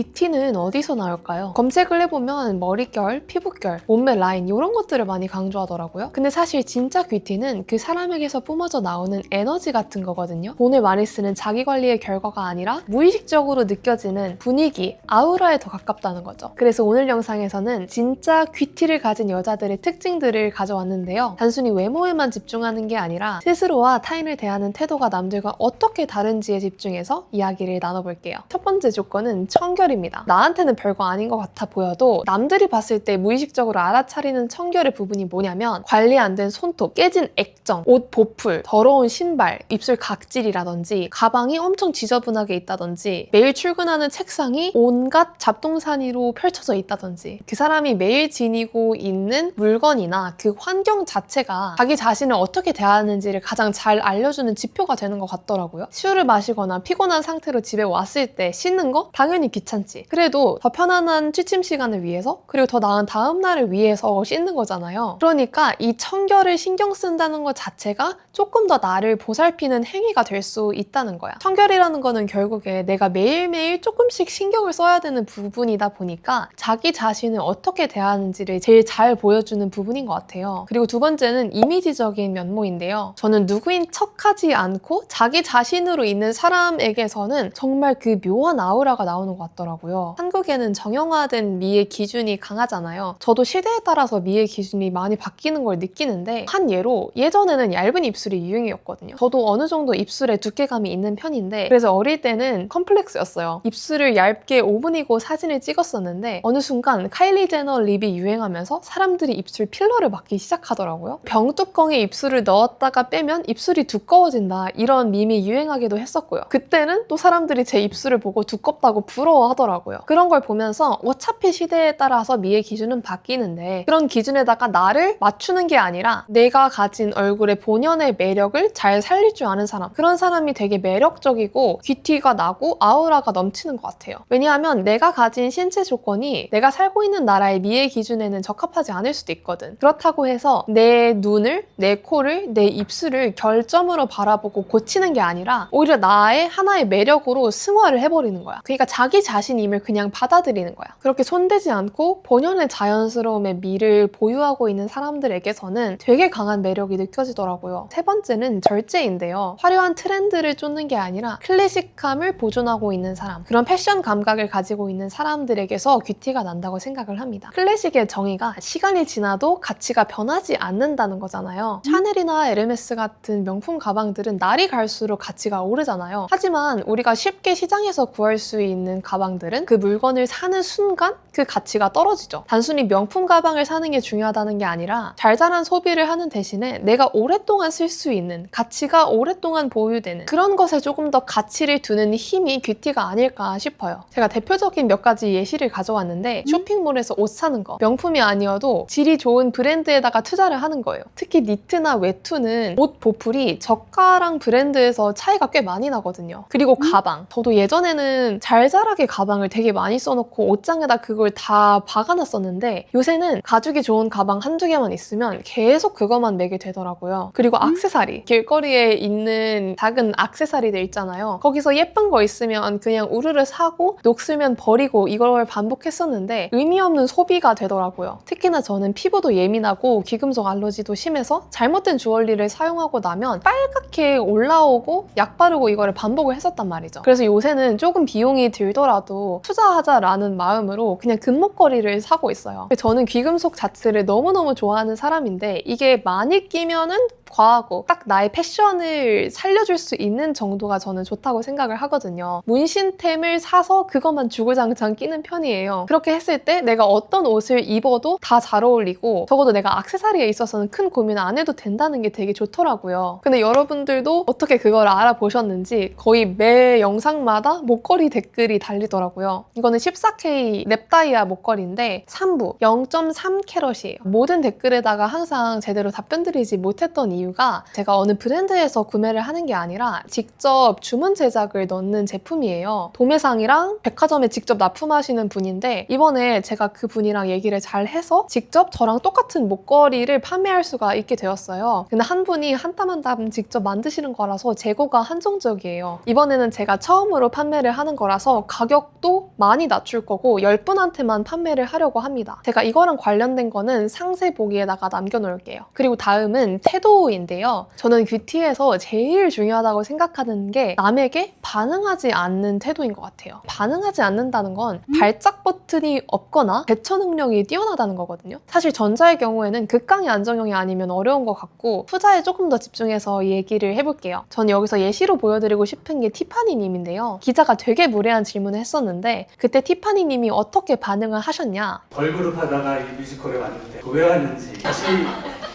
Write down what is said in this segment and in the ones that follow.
귀티는 어디서 나올까요? 검색을 해보면 머릿결, 피부결, 몸매 라인 이런 것들을 많이 강조하더라고요. 근데 사실 진짜 귀티는 그 사람에게서 뿜어져 나오는 에너지 같은 거거든요. 돈을 많이 쓰는 자기관리의 결과가 아니라 무의식적으로 느껴지는 분위기, 아우라에 더 가깝다는 거죠. 그래서 오늘 영상에서는 진짜 귀티를 가진 여자들의 특징들을 가져왔는데요. 단순히 외모에만 집중하는 게 아니라 스스로와 타인을 대하는 태도가 남들과 어떻게 다른지에 집중해서 이야기를 나눠볼게요. 첫 번째 조건은 청결입니다. 나한테는 별거 아닌 것 같아 보여도 남들이 봤을 때 무의식적으로 알아차리는 청결의 부분이 뭐냐면 관리 안 된 손톱, 깨진 액정, 옷 보풀, 더러운 신발, 입술 각질이라든지 가방이 엄청 지저분하게 있다든지 매일 출근하는 책상이 온갖 잡동사니로 펼쳐져 있다든지 그 사람이 매일 지니고 있는 물건이나 그 환경 자체가 자기 자신을 어떻게 대하는지를 가장 잘 알려주는 지표가 되는 것 같더라고요. 술을 마시거나 피곤한 상태로 집에 왔을 때 씻는 거? 당연히 귀찮지. 그래도 더 편안한 취침 시간을 위해서 그리고 더 나은 다음 날을 위해서 씻는 거잖아요. 그러니까 이 청결을 신경 쓴다는 것 자체가 조금 더 나를 보살피는 행위가 될 수 있다는 거야. 청결이라는 거는 결국에 내가 매일매일 조금씩 신경을 써야 되는 부분이다 보니까 자기 자신을 어떻게 대하는지를 제일 잘 보여주는 부분인 것 같아요. 그리고 두 번째는 이미지적인 면모인데요. 저는 누구인 척하지 않고 자기 자신으로 있는 사람에게서는 정말 그 묘한 아우라가 나오는 것 같더라고요. 한국에는 정형화된 미의 기준이 강하잖아요. 저도 시대에 따라서 미의 기준이 많이 바뀌는 걸 느끼는데 한 예로 예전에는 얇은 입술이 유행이었거든요. 저도 어느 정도 입술에 두께감이 있는 편인데 그래서 어릴 때는 컴플렉스였어요. 입술을 얇게 오븐이고 사진을 찍었었는데 어느 순간 카일리 제너 립이 유행하면서 사람들이 입술 필러를 맞기 시작하더라고요. 병뚜껑에 입술을 넣었다가 빼면 입술이 두꺼워진다 이런 밈이 유행하기도 했었고요. 그때는 또 사람들이 제 입술을 보고 두껍다고 부러워하더라고요. 그런 걸 보면서 어차피 시대에 따라서 미의 기준은 바뀌는데 그런 기준에다가 나를 맞추는 게 아니라 내가 가진 얼굴의 본연의 매력을 잘 살릴 줄 아는 사람, 그런 사람이 되게 매력적이고 귀티가 나고 아우라가 넘치는 것 같아요. 왜냐하면 내가 가진 신체 조건이 내가 살고 있는 나라의 미의 기준에는 적합하지 않을 수도 있거든. 그렇다고 해서 내 눈을, 내 코를, 내 입술을 결점으로 바라보고 고치는 게 아니라 오히려 나의 하나의 매력으로 승화를 해버리는 거야. 그러니까 자기 자신임을 그냥 받아들이는 거야. 그렇게 손대지 않고 본연의 자연스러움의 미를 보유하고 있는 사람들에게서는 되게 강한 매력이 느껴지더라고요. 세 번째는 절제인데요. 화려한 트렌드를 쫓는 게 아니라 클래식함을 보존하고 있는 사람, 그런 패션 감각을 가지고 있는 사람들에게서 귀티가 난다고 생각을 합니다. 클래식의 정의가 시간이 지나도 가치가 변하지 않는다는 거잖아요. 샤넬이나 에르메스 같은 명품 가방들은 날이 갈수록 가치가 오르잖아요. 하지만 우리가 쉽게 시장에서 구할 수 있는 가방들은 그 물건을 사는 순간 그 가치가 떨어지죠. 단순히 명품 가방을 사는 게 중요하다는 게 아니라 잘 자란 소비를 하는 대신에 내가 오랫동안 쓸 수 있는, 가치가 오랫동안 보유되는 그런 것에 조금 더 가치를 두는 힘이 귀티가 아닐까 싶어요. 제가 대표적인 몇 가지 예시를 가져왔는데 쇼핑몰에서 옷 사는 거, 명품이 아니어도 질이 좋은 브랜드에다가 투자를 하는 거예요. 특히 니트나 외투는 옷 보풀이 저가랑 브랜드에서 차이가 꽤 많이 나거든요. 그리고 가방, 저도 예전에는 잘 자라게 가방을 되게 많이 써놓고 옷장에다 그걸 다 박아놨었는데 요새는 가죽이 좋은 가방 한두 개만 있으면 계속 그것만 매게 되더라고요. 그리고 액세서리, 길거리에 있는 작은 액세서리들 있잖아요. 거기서 예쁜 거 있으면 그냥 우르르 사고 녹슬면 버리고 이걸 반복했었는데 의미 없는 소비가 되더라고요. 특히나 저는 피부도 예민하고 귀금속 알러지도 심해서 잘못된 주얼리를 사용하고 나면 빨갛게 올라오고 약 바르고 이거를 반복을 했었단 말이죠. 그래서 요새는 조금 비용이 들더라도 투자하자라는 마음으로 그냥 금목걸이를 사고 있어요. 저는 귀금속 자체를 너무너무 좋아하는 사람인데 이게 많이 끼면은 과하고 딱 나의 패션을 살려줄 수 있는 정도가 저는 좋다고 생각을 하거든요. 문신템을 사서 그것만 주구장창 끼는 편이에요. 그렇게 했을 때 내가 어떤 옷을 입어도 다 잘 어울리고 적어도 내가 액세서리에 있어서는 큰 고민 안 해도 된다는 게 되게 좋더라고요. 근데 여러분들도 어떻게 그걸 알아보셨는지 거의 매 영상마다 목걸이 댓글이 달리더라고요. 이거는 14K 랩다이아 목걸이인데 3부 0.3캐럿이에요. 모든 댓글에다가 항상 제대로 답변 드리지 못했던 이유가 제가 어느 브랜드에서 구매를 하는 게 아니라 직접 주문 제작을 넣는 제품이에요. 도매상이랑 백화점에 직접 납품하시는 분인데 이번에 제가 그 분이랑 얘기를 잘 해서 직접 저랑 똑같은 목걸이를 판매할 수가 있게 되었어요. 근데 한 분이 한 땀 한 땀 직접 만드시는 거라서 재고가 한정적이에요. 이번에는 제가 처음으로 판매를 하는 거라서 가격 가격도 많이 낮출 거고 10분한테만 판매를 하려고 합니다. 제가 이거랑 관련된 거는 상세 보기에다가 남겨놓을게요. 그리고 다음은 태도인데요. 저는 뷰티에서 제일 중요하다고 생각하는 게 남에게 반응하지 않는 태도인 것 같아요. 반응하지 않는다는 건 발작 버튼이 없거나 대처 능력이 뛰어나다는 거거든요. 사실 전자의 경우에는 극강의 안정형이 아니면 어려운 것 같고 후자에 조금 더 집중해서 얘기를 해볼게요. 전 여기서 예시로 보여드리고 싶은 게 티파니님인데요. 기자가 되게 무례한 질문을 했었는데 그때 티파니님이 어떻게 반응을 하셨냐? 걸그룹 하다가 이 뮤지컬에 왔는데 왜 왔는지 다시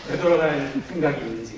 되돌아갈 생각이 있는지.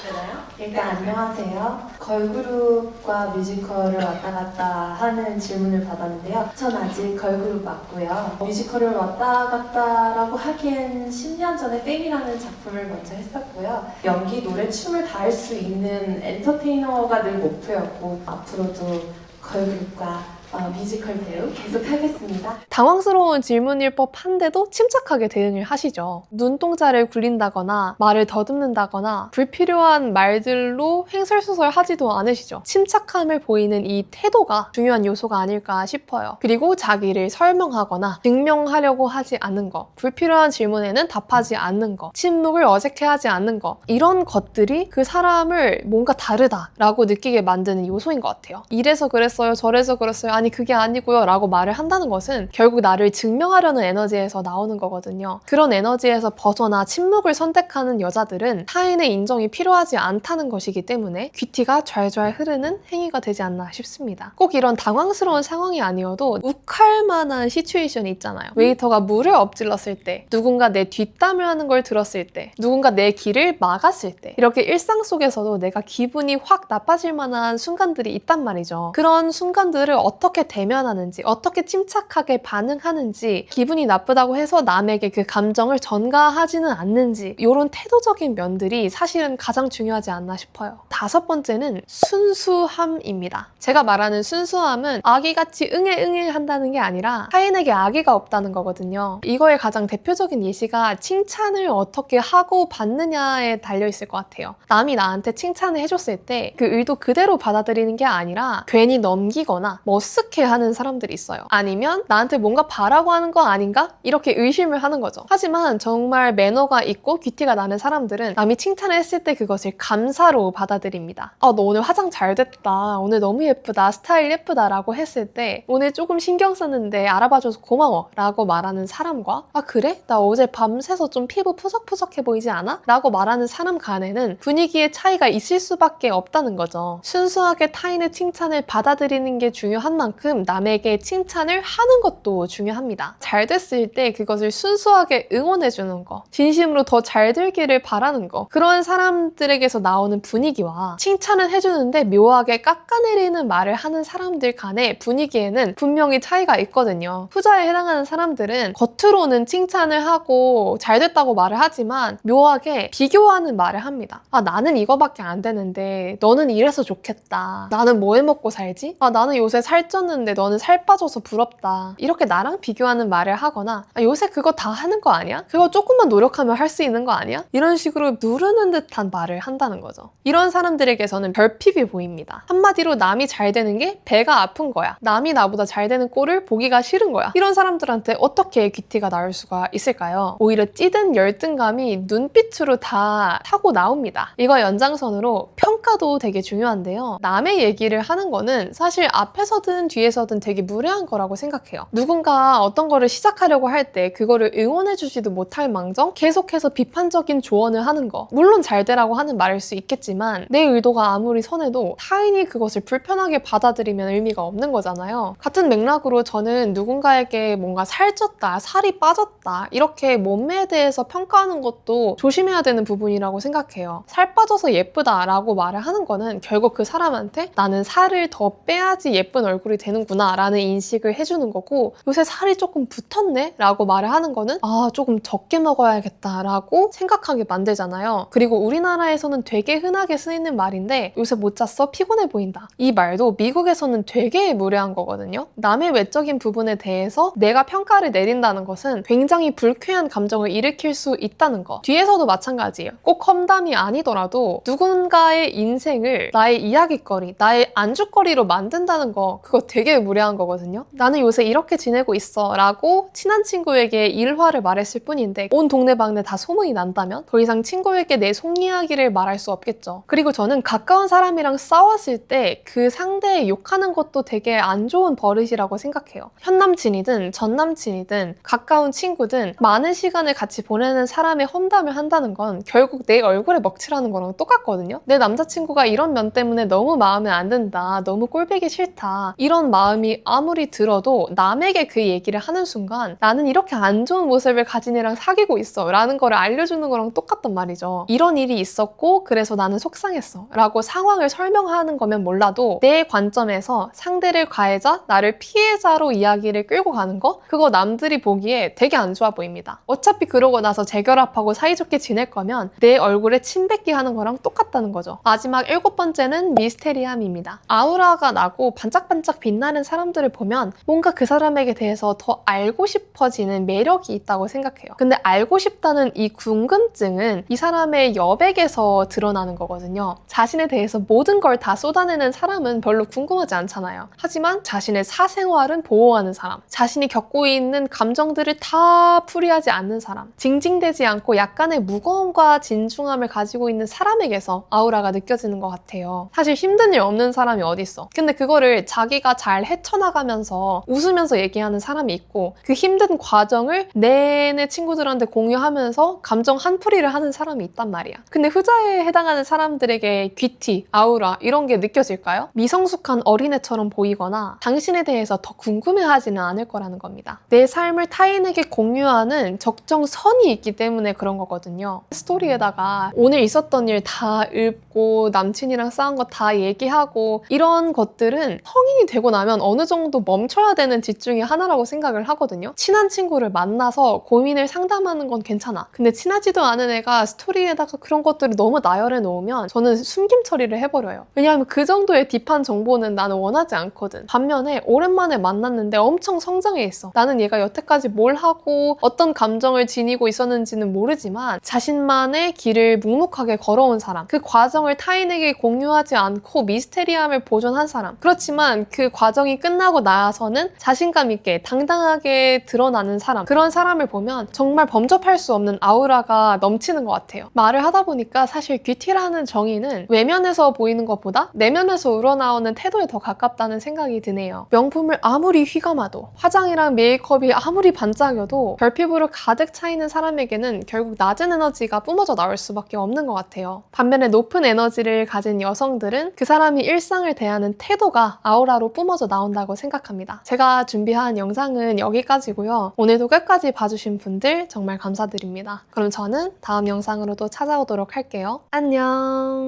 되나요? 일단 안녕하세요. 걸그룹과 뮤지컬을 왔다 갔다 하는 질문을 받았는데요. 전 아직 걸그룹 맞고요. 뮤지컬을 왔다 갔다라고 하기엔 10년 전에 fem이라는 작품을 먼저 했었고요. 연기, 노래, 춤을 다 할 수 있는 엔터테이너가 늘 목표였고 앞으로도 걸그룹과 뮤지컬 배우 계속 하겠습니다. 당황스러운 질문일 법한데도 침착하게 대응을 하시죠. 눈동자를 굴린다거나 말을 더듬는다거나 불필요한 말들로 횡설수설 하지도 않으시죠. 침착함을 보이는 이 태도가 중요한 요소가 아닐까 싶어요. 그리고 자기를 설명하거나 증명하려고 하지 않는 거, 불필요한 질문에는 답하지 않는 거, 침묵을 어색해하지 않는 거, 이런 것들이 그 사람을 뭔가 다르다라고 느끼게 만드는 요소인 것 같아요. 이래서 그랬어요, 저래서 그랬어요, 아니 그게 아니고요 라고 말을 한다는 것은 결국 나를 증명하려는 에너지에서 나오는 거거든요. 그런 에너지에서 벗어나 침묵을 선택하는 여자들은 타인의 인정이 필요하지 않다는 것이기 때문에 귀티가 좔좔 흐르는 행위가 되지 않나 싶습니다. 꼭 이런 당황스러운 상황이 아니어도 욱할 만한 시츄에이션이 있잖아요. 웨이터가 물을 엎질렀을 때, 누군가 내 뒷담을 하는 걸 들었을 때, 누군가 내 길을 막았을 때, 이렇게 일상 속에서도 내가 기분이 확 나빠질 만한 순간들이 있단 말이죠. 그런 순간들을 어떻게 대면하는지, 어떻게 침착하게 반응하는지, 기분이 나쁘다고 해서 남에게 그 감정을 전가하지는 않는지, 이런 태도적인 면들이 사실은 가장 중요하지 않나 싶어요. 5번째는 순수함입니다. 제가 말하는 순수함은 아기같이 응애 한다는 게 아니라 타인에게 악의가 없다는 거거든요. 이거의 가장 대표적인 예시가 칭찬을 어떻게 하고 받느냐에 달려있을 것 같아요. 남이 나한테 칭찬을 해줬을 때 그 의도 그대로 받아들이는 게 아니라 괜히 넘기거나 머쓱해 하는 사람들이 있어요. 아니면 나한테 뭔가 바라고 하는 거 아닌가? 이렇게 의심을 하는 거죠. 하지만 정말 매너가 있고 귀티가 나는 사람들은 남이 칭찬을 했을 때 그것을 감사로 받아들입니다. 너 오늘 화장 잘 됐다, 오늘 너무 예쁘다, 스타일 예쁘다 라고 했을 때 오늘 조금 신경 썼는데 알아봐줘서 고마워 라고 말하는 사람과 그래? 나 어제 밤새서 좀 피부 푸석푸석해 보이지 않아? 라고 말하는 사람 간에는 분위기의 차이가 있을 수밖에 없다는 거죠. 순수하게 타인의 칭찬을 받아들이는 게 중요한 만큼 남에게 칭찬을 하는 것도 중요합니다. 잘 됐을 때 그것을 순수하게 응원해주는 거, 진심으로 더 잘 되기를 바라는 거, 그런 사람들에게서 나오는 분위기와 칭찬을 해주는데 묘하게 깎아내리는 말을 하는 사람들 간의 분위기에는 분명히 차이가 있거든요. 후자에 해당하는 사람들은 겉으로는 칭찬을 하고 잘 됐다고 말을 하지만 묘하게 비교하는 말을 합니다. 나는 이거밖에 안 되는데 너는 이래서 좋겠다, 나는 뭐 해먹고 살지? 나는 요새 살쪘는데 너는 살 빠져서 부럽다, 이렇게 나랑 비교하는 말을 하거나 요새 그거 다 하는 거 아니야? 그거 조금만 노력하면 할 수 있는 거 아니야? 이런 식으로 누르는 듯한 말을 한다는 거죠. 이런 사람들에게서는 별핍이 보입니다. 한마디로 남이 잘 되는 게 배가 아픈 거야, 남이 나보다 잘 되는 꼴을 보기가 싫은 거야. 이런 사람들한테 어떻게 귀티가 나올 수가 있을까요? 오히려 찌든 열등감이 눈빛으로 다 타고 나옵니다. 이거 연장선으로 평가도 되게 중요한데요. 남의 얘기를 하는 거는 사실 앞에서든 뒤에서든 되게 무례한 거라고 생각해요. 누군가 어떤 거를 시작하려고 할 때 그거를 응원해주지도 못할 망정 계속해서 비판적인 조언을 하는 거, 물론 잘 되라고 하는 말일 수 있겠지만 내 의도가 아무리 선해도 타인이 그것을 불편하게 받아들이면 의미가 없는 거잖아요. 같은 맥락으로 저는 누군가에게 뭔가 살쪘다, 살이 빠졌다, 이렇게 몸매에 대해서 평가하는 것도 조심해야 되는 부분이라고 생각해요. 살 빠져서 예쁘다 라고 말을 하는 거는 결국 그 사람한테 나는 살을 더 빼야지 예쁜 얼굴이 되는구나 라는 인식을 해주는 거고, 요새 살이 조금 붙었네? 라고 말을 하는 거는 조금 적게 먹어야겠다 라고 생각하게 만들잖아요. 그리고 우리나라에서는 되게 흔하게 쓰이는 말인데 요새 못 잤어? 피곤해 보인다. 이 말도 미국에서는 되게 무례한 거거든요. 남의 외적인 부분에 대해서 내가 평가를 내린다는 것은 굉장히 불쾌한 감정을 일으킬 수 있다는 거. 뒤에서도 마찬가지예요. 꼭 험담이 아니더라도 누군가의 인생을 나의 이야기거리, 나의 안주거리로 만든다는 거, 그거 그거 되게 무례한 거거든요. 나는 요새 이렇게 지내고 있어 라고 친한 친구에게 일화를 말했을 뿐인데 온 동네방네 다 소문이 난다면 더 이상 친구에게 내 속 이야기를 말할 수 없겠죠. 그리고 저는 가까운 사람이랑 싸웠을 때 그 상대에 욕하는 것도 되게 안 좋은 버릇이라고 생각해요. 현 남친이든 전 남친이든 가까운 친구든 많은 시간을 같이 보내는 사람의 험담을 한다는 건 결국 내 얼굴에 먹칠하는 거랑 똑같거든요. 내 남자친구가 이런 면 때문에 너무 마음에 안 든다, 너무 꼴보기 싫다, 이런 마음이 아무리 들어도 남에게 그 얘기를 하는 순간 나는 이렇게 안 좋은 모습을 가진 애랑 사귀고 있어 라는 거를 알려주는 거랑 똑같단 말이죠. 이런 일이 있었고 그래서 나는 속상했어 라고 상황을 설명하는 거면 몰라도 내 관점에서 상대를 가해자, 나를 피해자로 이야기를 끌고 가는 거? 그거 남들이 보기에 되게 안 좋아 보입니다. 어차피 그러고 나서 재결합하고 사이좋게 지낼 거면 내 얼굴에 침 뱉기 하는 거랑 똑같다는 거죠. 마지막 7번째는 미스테리함입니다. 아우라가 나고 반짝반짝 빛나는 사람들을 보면 뭔가 그 사람에게 대해서 더 알고 싶어지는 매력이 있다고 생각해요. 근데 알고 싶다는 이 궁금증은 이 사람의 여백에서 드러나는 거거든요. 자신에 대해서 모든 걸 다 쏟아내는 사람은 별로 궁금하지 않잖아요. 하지만 자신의 사생활은 보호하는 사람, 자신이 겪고 있는 감정들을 다 풀이하지 않는 사람, 징징대지 않고 약간의 무거움과 진중함을 가지고 있는 사람에게서 아우라가 느껴지는 것 같아요. 사실 힘든 일 없는 사람이 어딨어. 근데 그거를 자기가 잘 헤쳐나가면서 웃으면서 얘기하는 사람이 있고 그 힘든 과정을 내내 친구들한테 공유하면서 감정 한풀이를 하는 사람이 있단 말이야. 근데 후자에 해당하는 사람들에게 귀티, 아우라 이런 게 느껴질까요? 미성숙한 어린애처럼 보이거나 당신에 대해서 더 궁금해하지는 않을 거라는 겁니다. 내 삶을 타인에게 공유하는 적정선이 있기 때문에 그런 거거든요. 스토리에다가 오늘 있었던 일 다 읊고 남친이랑 싸운 거 다 얘기하고 이런 것들은 성인이 되고 나면 어느 정도 멈춰야 되는 짓 중에 하나라고 생각을 하거든요. 친한 친구를 만나서 고민을 상담하는 건 괜찮아. 근데 친하지도 않은 애가 스토리에다가 그런 것들을 너무 나열해 놓으면 저는 숨김 처리를 해버려요. 왜냐하면 그 정도의 딥한 정보는 나는 원하지 않거든. 반면에 오랜만에 만났는데 엄청 성장해 있어. 나는 얘가 여태까지 뭘 하고 어떤 감정을 지니고 있었는지는 모르지만 자신만의 길을 묵묵하게 걸어온 사람, 그 과정을 타인에게 공유하지 않고 미스테리함을 보존한 사람. 그렇지만 그 과정이 끝나고 나서는 자신감 있게 당당하게 드러나는 사람, 그런 사람을 보면 정말 범접할 수 없는 아우라가 넘치는 것 같아요. 말을 하다 보니까 사실 귀티라는 정의는 외면에서 보이는 것보다 내면에서 우러나오는 태도에 더 가깝다는 생각이 드네요. 명품을 아무리 휘감아도, 화장이랑 메이크업이 아무리 반짝여도 별피부로 가득 차 있는 사람에게는 결국 낮은 에너지가 뿜어져 나올 수밖에 없는 것 같아요. 반면에 높은 에너지를 가진 여성들은 그 사람이 일상을 대하는 태도가 아우라로 뿜어져 나온다고 생각합니다. 제가 준비한 영상은 여기까지고요. 오늘도 끝까지 봐주신 분들 정말 감사드립니다. 그럼 저는 다음 영상으로 또 찾아오도록 할게요. 안녕!